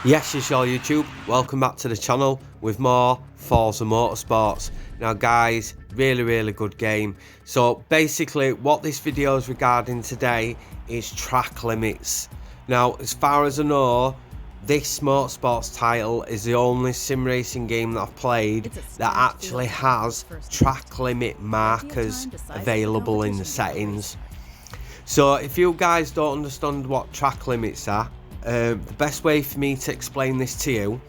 Yes, it's your YouTube. Welcome back to the channel with more Forza Motorsports. Now guys, really good game. So basically what this video is regarding today is track limits. Now as far as I know, this motorsports title is the only sim racing game that I've played that actually has track limit markers available in the settings. So if you guys don't understand what track limits are, the best way for me to explain this to you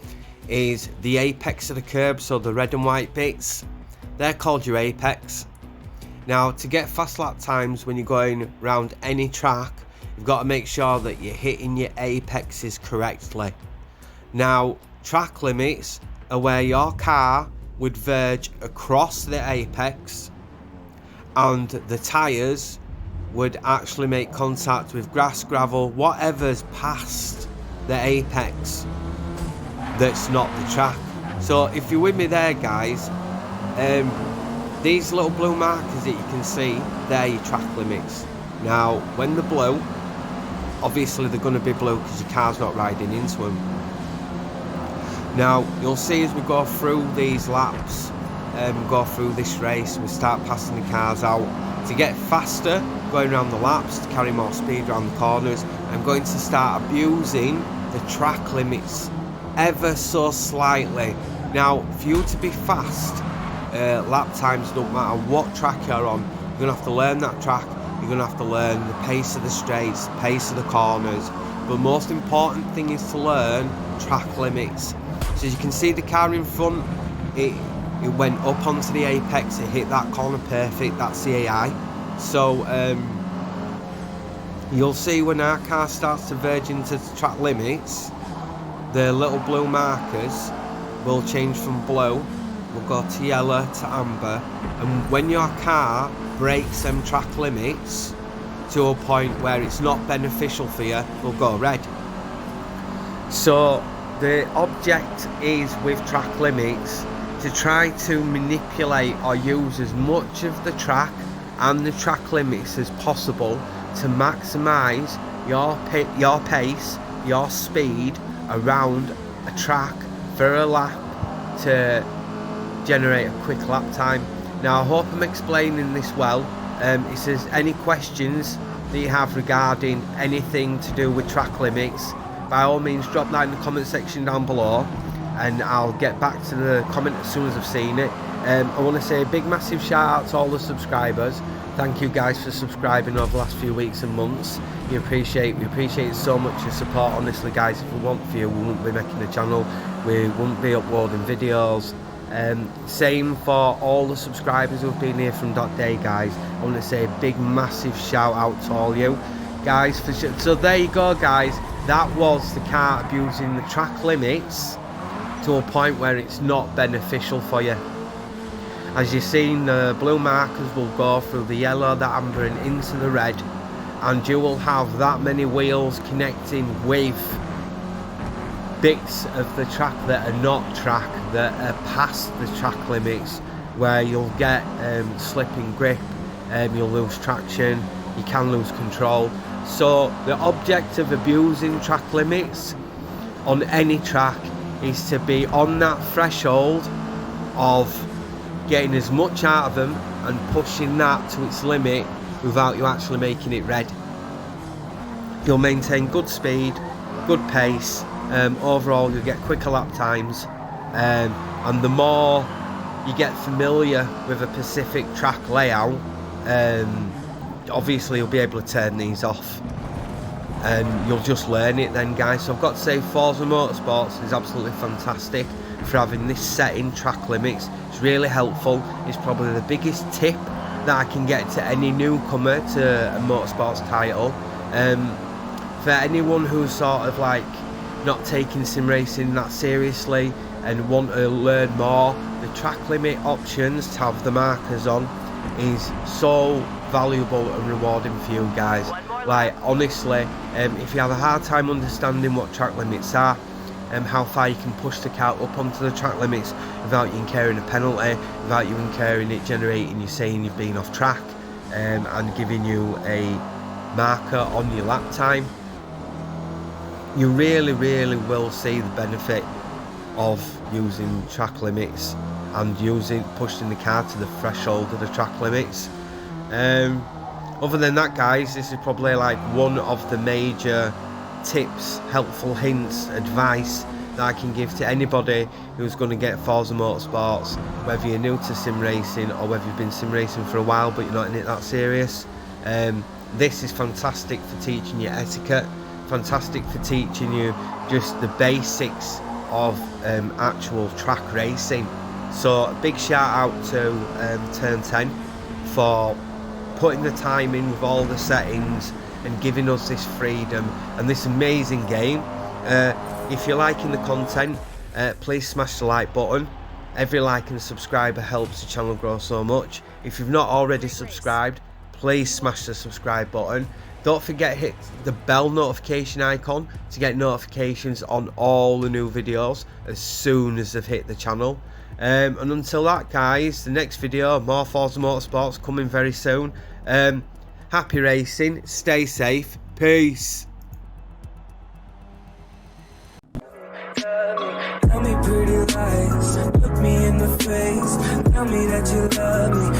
is the apex of the curb, so the red and white bits, they're called your apex. Now to get fast lap times when you're going around any track, you've got to make sure that you're hitting your apexes correctly. Now track limits are where your car would verge across the apex and the tyres would actually make contact with grass, gravel, whatever's past the apex that's not the track. So if you're with me there guys, these little blue markers that you can see, they're your track limits. Now when they're blue, obviously they're going to be blue because your car's not riding into them. Now you'll see as we go through these laps, go through this race, we start passing the cars out. To get faster going around the laps, to carry more speed around the corners, I'm going to start abusing the track limits ever so slightly. Now for you to be fast, lap times don't matter what track you're on. You're going to have to learn that track, you're going to have to learn the pace of the straights, the pace of the corners, but most important thing is to learn track limits. So as you can see, the car in front, it went up onto the apex, it hit that corner perfect, that's the AI. So you'll see when our car starts to verge into the track limits, the little blue markers will change from blue, will go to yellow to amber, and when your car breaks them track limits to a point where it's not beneficial for you, will go red. So the object is with track limits to try to manipulate or use as much of the track and the track limits as possible to maximise your pace, your speed around a track for a lap to generate a quick lap time. Now I hope I'm explaining this well. If there's any questions that you have regarding anything to do with track limits, by all means drop that in the comment section down below and I'll get back to the comment as soon as I've seen it. I want to say a big massive shout out to all the subscribers. Thank you guys for subscribing over the last few weeks and months. We appreciate so much your support. Honestly guys, if it weren't for you, we wouldn't be making the channel, we wouldn't be uploading videos. Same for all the subscribers who've been here from .day guys. I want to say a big massive shout out to all you guys for sure. So there you go guys, that was the car abusing the track limits to a point where it's not beneficial for you. As you've seen, the blue markers will go through the yellow, the amber and into the red, and you will have that many wheels connecting with bits of the track that are not track, that are past the track limits, where you'll get slip and grip, you'll lose traction, you can lose control. So the object of abusing track limits on any track is to be on that threshold of getting as much out of them and pushing that to its limit without you actually making it red. You'll maintain good speed, good pace, overall you'll get quicker lap times, and the more you get familiar with a specific track layout, obviously you'll be able to turn these off and you'll just learn it then guys. So I've got to say Forza Motorsports is absolutely fantastic for having this setting, track limits. It's really helpful. It's probably the biggest tip that I can get to any newcomer to a motorsports title. For anyone who's sort of like not taking sim racing that seriously and want to learn more, the track limit options to have the markers on is so valuable and rewarding for you guys. Like honestly, if you have a hard time understanding what track limits are, how far you can push the car up onto the track limits without you incurring a penalty, without you incurring it generating you saying you've been off track, and giving you a marker on your lap time, you really will see the benefit of using track limits and pushing the car to the threshold of the track limits. Other than that, guys, this is probably like one of the major tips, helpful hints, advice that I can give to anybody who's going to get Forza Motorsports, whether you're new to sim racing or whether you've been sim racing for a while but you're not in it that serious. This is fantastic for teaching you etiquette, fantastic for teaching you just the basics of actual track racing. So a big shout out to Turn 10 for putting the time in with all the settings and giving us this freedom and this amazing game. If you're liking the content, please smash the like button. Every like and subscriber helps the channel grow so much. If you've not already subscribed, please smash the subscribe button. Don't forget hit the bell notification icon to get notifications on all the new videos as soon as they've hit the channel. And until that, guys, the next video, more Forza Motorsports coming very soon. Happy racing, stay safe, peace. Tell me pretty lies, look me in the face, tell me that you love me.